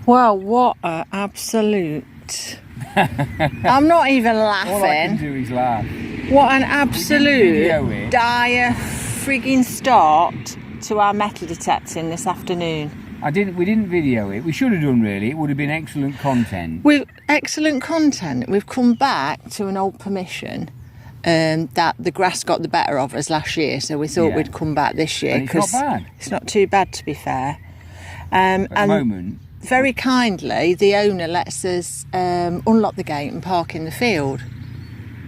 Well, what a absolute... I'm not even laughing. All I can do is laugh. What an absolute dire frigging start to our metal detecting this afternoon. We didn't video it. We should have done, really. It would have been excellent content. Excellent content. We've come back to an old permission that the grass got the better of us last year, so we thought we'd come back this year. And it's not bad. It's not too bad, to be fair. At the moment. Very kindly, the owner lets us unlock the gate and park in the field,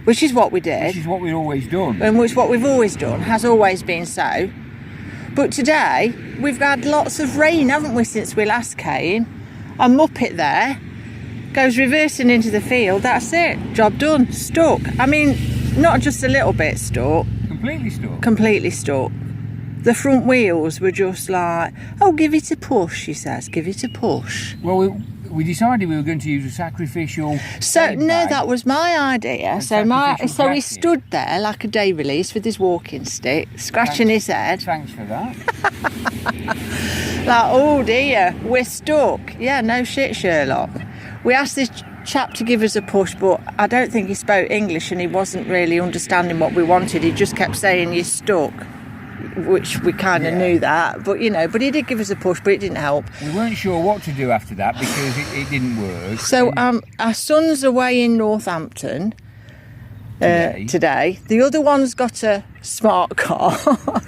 which is what we did. Which is what we've always done. And which is what we've always done, has always been so. But today, we've had lots of rain, haven't we, since we last came? A muppet there goes reversing into the field, that's it, job done, stuck. I mean, not just a little bit stuck. Completely stuck. Completely stuck. The front wheels were just like, oh, give it a push, she says, give it a push. Well, we decided we were going to use a sacrificial that was my idea. So he stood there like a day release with his walking stick, scratching his head. Thanks for that. Like, oh dear, we're stuck. Yeah, no shit, Sherlock. We asked this chap to give us a push, but I don't think he spoke English and he wasn't really understanding what we wanted. He just kept saying, you're stuck. Which we kind of knew that, but but he did give us a push, but it didn't help. We weren't sure what to do after that because it didn't work. So our son's away in Northampton today. The other one's got a smart car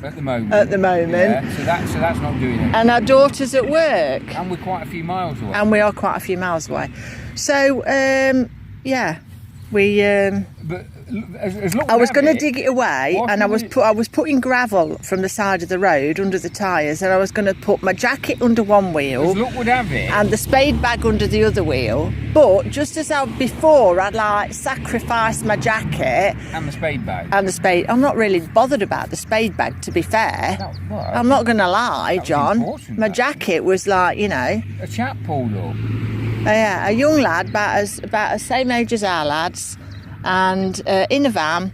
at the moment. Yeah, so that's not doing it. And our daughter's at work. And we're quite a few miles away. And we are quite a few miles away. So But as I was going to dig it away, and I was putting gravel from the side of the road under the tyres, and I was going to put my jacket under one wheel, as luck would have it, and the spade bag under the other wheel. But just as I'd like sacrificed my jacket and the spade bag. I'm not really bothered about the spade bag, to be fair. I'm not going to lie, John. My jacket was like, a chap pulled up. Yeah, a young lad about the same age as our lads. And in a van,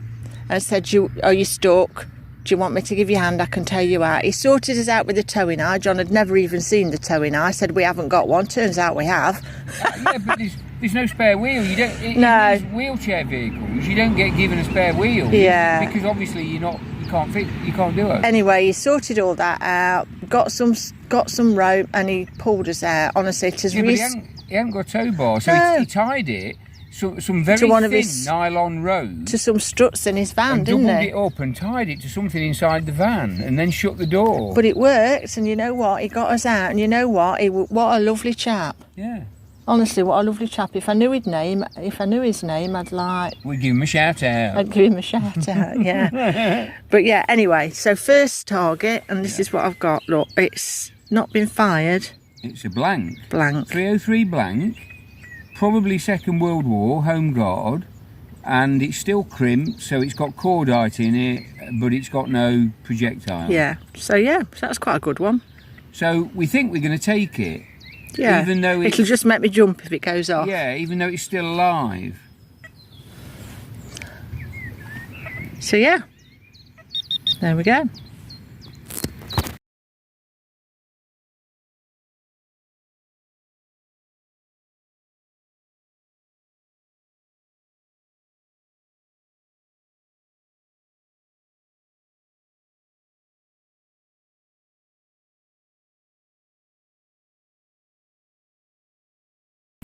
and said, are you stuck? Do you want me to give you a hand? I can tow you out. He sorted us out with a towing eye. John had never even seen the towing eye. Said, we haven't got one. Turns out we have. Yeah, but there's no spare wheel. You don't. No. Wheelchair vehicles, you don't get given a spare wheel. Yeah. Because obviously you can't do it. Anyway, he sorted all that out. Got some rope, and he pulled us out. Honestly, it is but he hadn't got a tow bar, so he tied it. Some very thin nylon rope to some struts in his van, didn't he? Doubled it up and tied it to something inside the van, and then shut the door. But it worked, and you know what? He got us out, and you know what? What a lovely chap. Yeah. Honestly, what a lovely chap. If I knew his name, I'd like... We'd give him a shout out. I'd give him a shout out, yeah. But yeah, anyway, so first target, and this is what I've got. Look, it's not been fired. It's a blank. Blank. 303 blank. Probably Second World War, Home Guard, and it's still crimped, so it's got cordite in it, but it's got no projectile. Yeah, so that's quite a good one. So we think we're going to take it. Yeah, even though it'll just make me jump if it goes off. Yeah, even though it's still alive. So yeah, there we go.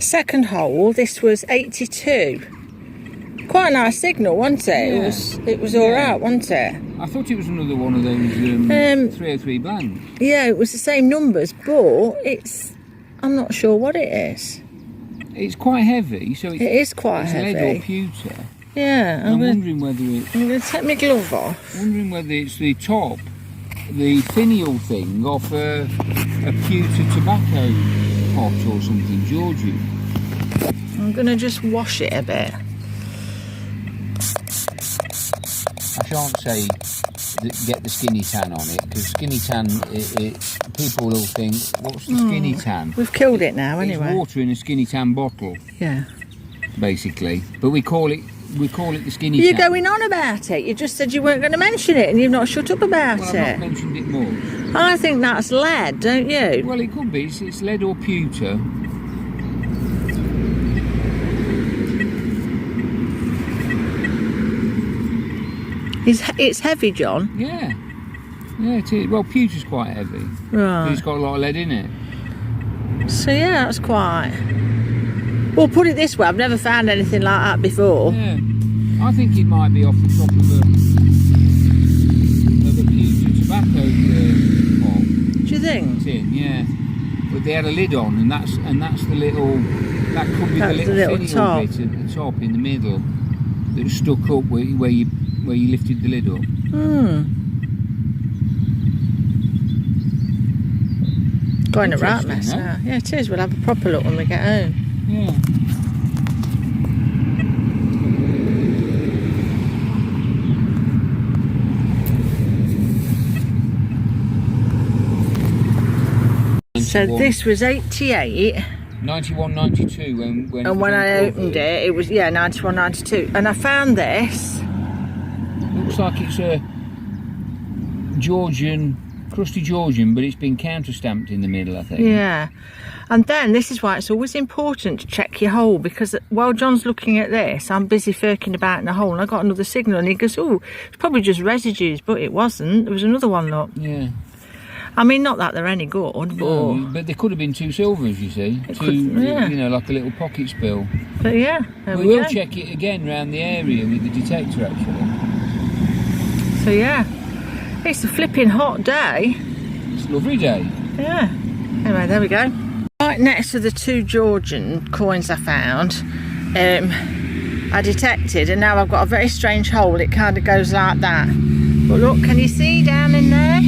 Second hole, this was 82. Quite a nice signal, wasn't it? Yeah. It was all right, wasn't it? I thought it was another one of those 303 blanks. Yeah, it was the same numbers, but I'm not sure what it is. It's quite heavy, so it is quite heavy. Lead or pewter. Yeah, I'm wondering whether I'm going to take my glove off. Wondering whether it's the top, the finial thing off a pewter tobacco pot or something, Georgian. I'm going to just wash it a bit. I shan't say get the skinny tan on it, because skinny tan, people will think, what's the skinny tan? We've killed it now anyway. It's water in a skinny tan bottle. Yeah. Basically. But we call it the skinny You're tan. You're going on about it. You just said you weren't going to mention it, and you've not shut up about I've not mentioned it more. I think that's lead, don't you? Well, it could be. It's lead or pewter. It's heavy, John. Yeah. Yeah, it is. Well, pewter's quite heavy. Right. But it's got a lot of lead in it. So yeah, that's quite... Well, put it this way, I've never found anything like that before. Yeah. I think it might be off the top of a pewter tobacco pot. Do you think? Tin, yeah. But they had a lid on, and that's the little... That could be the little top bit at the top in the middle that was stuck up where you lifted the lid up. Going a right mess now. Yeah, it is. We'll have a proper look when we get home. Yeah. So this was 88. 91, 92 when And when I opened it was, yeah, 91, 92. And I found this. Looks like it's a Georgian, crusty Georgian, but it's been counter-stamped in the middle, I think. Yeah. And then this is why it's always important to check your hole, because while John's looking at this, I'm busy firking about in the hole, and I got another signal, and he goes, oh, it's probably just residues, but it wasn't. There was another one, look. Yeah. I mean, not that they're any good, but... No, but there could have been two silvers, you see. Yeah. You know, like a little pocket spill. But yeah, there we will go. check it again round the area with the detector, actually. So yeah, it's a flipping hot day. It's a lovely day. Yeah. Anyway, there we go. Right next to the two Georgian coins I found, I detected, and now I've got a very strange hole. It kind of goes like that. But look, can you see down in there?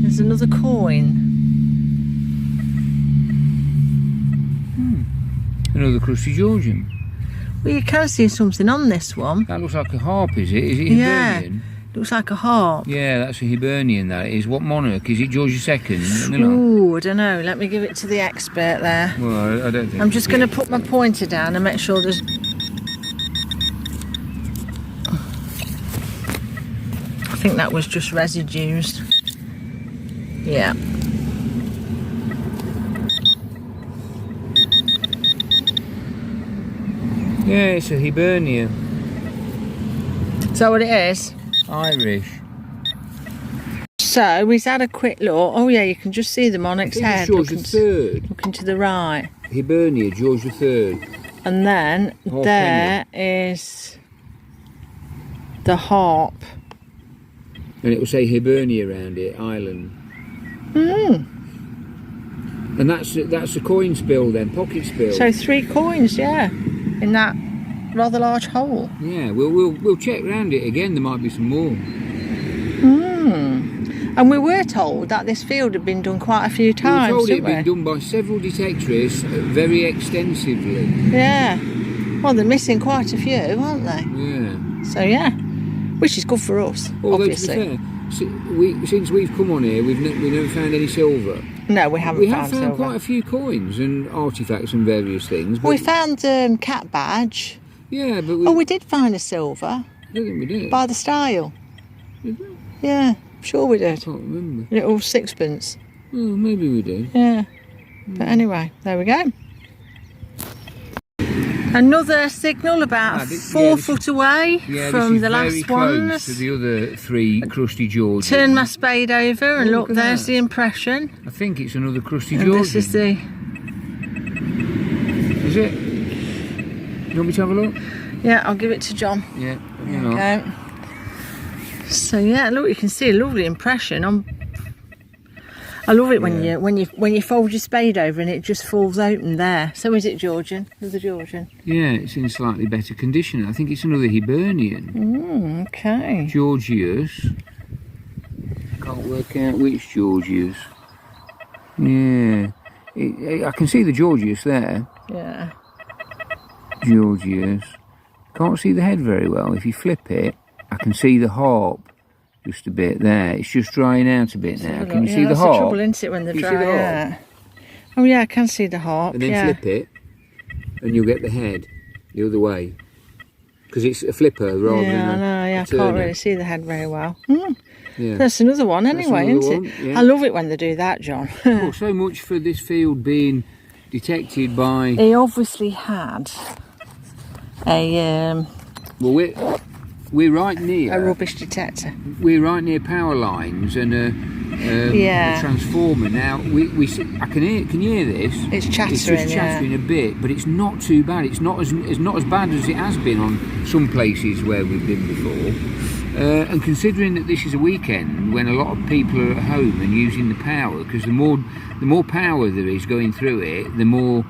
There's another coin. Another crusty Georgian. Well, you can see something on this one. That looks like a harp, is it? Is it Hibernian? Yeah, looks like a harp. Yeah, that's a Hibernian, that is. What monarch? Is it George II? Ooh, I don't know. Let me give it to the expert there. Well, I don't think... I'm just going to put my pointer down and make sure there's... I think that was just residues. Yeah. Yeah, it's a Hibernian. Is that what it is? Irish. So we've had a quick look. Oh yeah, you can just see the monarch's head. George III. Looking to the right. Hibernia, George III. And then there is the harp. And it will say Hibernia around it, Ireland. And that's a coin spill then, pocket spill. So 3 coins, yeah, in that rather large hole. Yeah, we'll check round it again. There might be some more. And we were told that this field had been done quite a few times. We were told it had been done by several detectorists very extensively. Yeah. Well, they're missing quite a few, aren't they? Yeah. So yeah, which is good for us. Although obviously. to be fair, since we've come on here, we've never found any silver. No, we haven't. We have found silver. quite a few coins and artefacts and various things. But we found cat badge. Yeah, but we did find a silver. I don't think we did. By the stile. Did we? Yeah, sure we did. I can't remember. Little sixpence. Oh, maybe we did. Yeah. But anyway, there we go. Another signal about 4 foot away from the last ones. To the other 3 crusty Georgians. Turn my spade over and look, there's the impression. I think it's another crusty and Georgian. This is the... Is it? You want me to have a look? Yeah, I'll give it to John. Yeah. Okay. So yeah, look, you can see a lovely impression on. I love it when you fold your spade over and it just falls open there. So is it Georgian? Another Georgian? Yeah, it's in slightly better condition. I think it's another Hibernian. Okay. Georgius. Can't work out which Georgius. Yeah. I can see the Georgius there. Yeah. Georgius. Can't see the head very well. If you flip it, I can see the harp. Just a bit there. It's just drying out a bit now. Can you see the harp? That's the trouble, isn't it, when they're dry? See the harp? Oh yeah, I can see the harp. And then flip it, and you'll get the head the other way. Because it's a flipper rather than a I know. Yeah, I can't really see the head very well. Yeah. That's another one anyway, isn't it? Yeah. I love it when they do that, John. Well, so much for this field being detected by... He obviously had a... Well, we're right near a rubbish detector. We're right near power lines and a transformer. Now I can hear this. It's chattering. It's just chattering a bit, but it's not too bad. It's not as bad as it has been on some places where we've been before. And considering that this is a weekend when a lot of people are at home and using the power, because the more power there is going through it, the more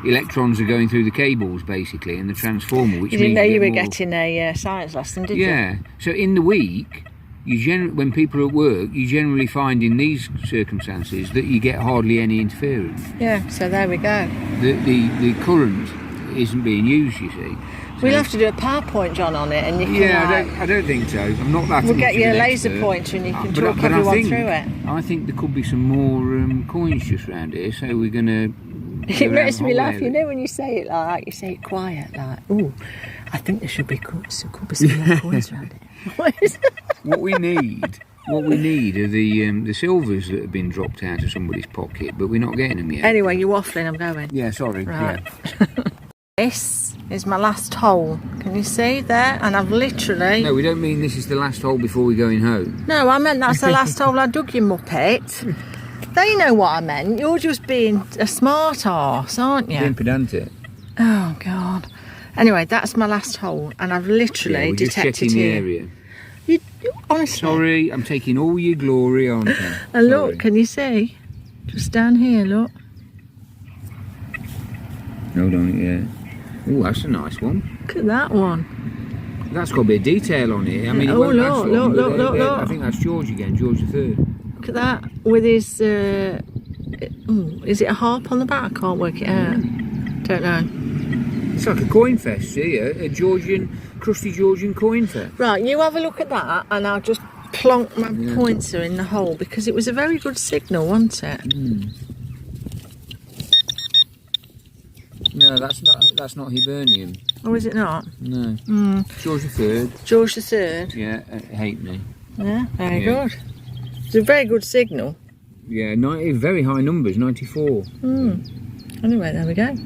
electrons are going through the cables basically and the transformer, which you didn't means know you were getting a science lesson, did you? Yeah. So in the week, when people are at work, you generally find in these circumstances that you get hardly any interference. Yeah. So there we go. The current isn't being used, you see. So, we'll have to do a PowerPoint, John, on it, and you can. Yeah, I don't think so. I'm not that. We'll much get you of a an laser expert. pointer, and you can But talk I everyone think, through it. I think there could be some more coins just around here, so we're gonna. It makes me laugh, you know, when you say it like that, you say it quiet, like, "Ooh, I think there should be coins. There could be some more coins around here." What we need are the silvers that have been dropped out of somebody's pocket, but we're not getting them yet. Anyway, you're waffling. I'm going. Yeah, sorry. Right. Yeah. This is my last hole. Can you see there? And I've literally. No, we don't mean this is the last hole before we're going home. No, I meant that's the last hole I dug, you muppet. They know what I meant. You're just being a smart arse, aren't you? Being pedantic. Oh God. Anyway, that's my last hole, and I've literally We're just detected checking the here. area. You honestly. Sorry, I'm taking all your glory on. And look, can you see? Just down here, look. Hold on, yeah. Oh, that's a nice one. Look at that one. That's got a bit of detail on it. I mean, it Oh, won't last look, long, look, but look, look. I think that's George again, George III. Look at that with his. Is it a harp on the back? I can't work it out. Don't know. It's like a coin fest, see? A crusty Georgian coin fest. Right, you have a look at that, and I'll just plonk my pointer in the hole because it was a very good signal, wasn't it? Mm. No, that's not Hibernian. Or is it not? No. Mm. George III. George III. Yeah, hate me. Yeah, very good. It's a very good signal. Yeah, very high numbers, 94. Anyway, there we go.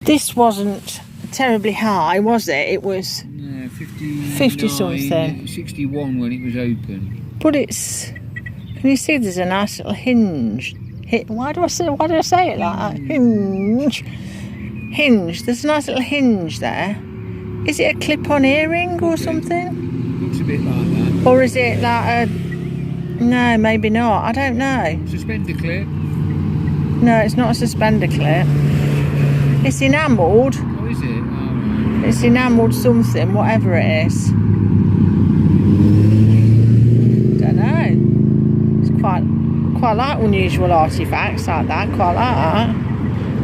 This wasn't terribly high, was it? It was 50 something. 61 when it was open. But it's. Can you see? There's a nice little hinge. Why do I say it like that? Hinge. There's a nice little hinge there. Is it a clip-on earring or something? Looks a bit like that. Or is it like a? No, maybe not. I don't know. Suspender clip. No, it's not a suspender clip. It's enamelled. Oh, is it? Oh, right. It's enamelled something, whatever it is. Don't know. It's quite like unusual artefacts like that. Quite like that.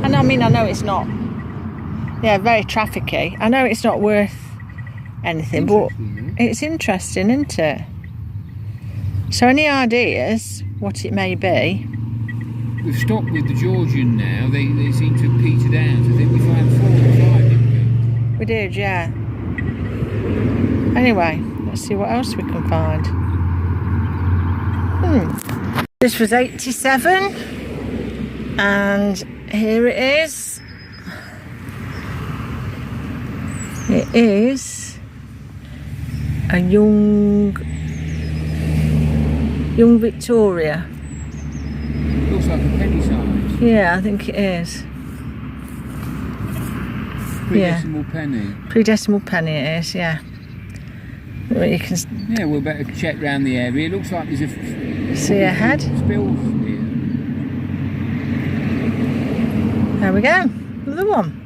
And I mean, I know it's not. Yeah, very trafficky. I know it's not worth anything, but it's interesting, isn't it? So, any ideas what it may be? We've stopped with the Georgian now. They seem to have petered out. I think we found 4 or 5, didn't we? We did, yeah. Anyway, let's see what else we can find. This was 87, and here it is. It is a young Victoria. Looks like a penny size. Yeah, I think it is. Pre-decimal penny. Pre-decimal penny it is, yeah. Well, you can Yeah, we'll better check round the area. It looks like there's a see a head. spill here. There we go. Another one.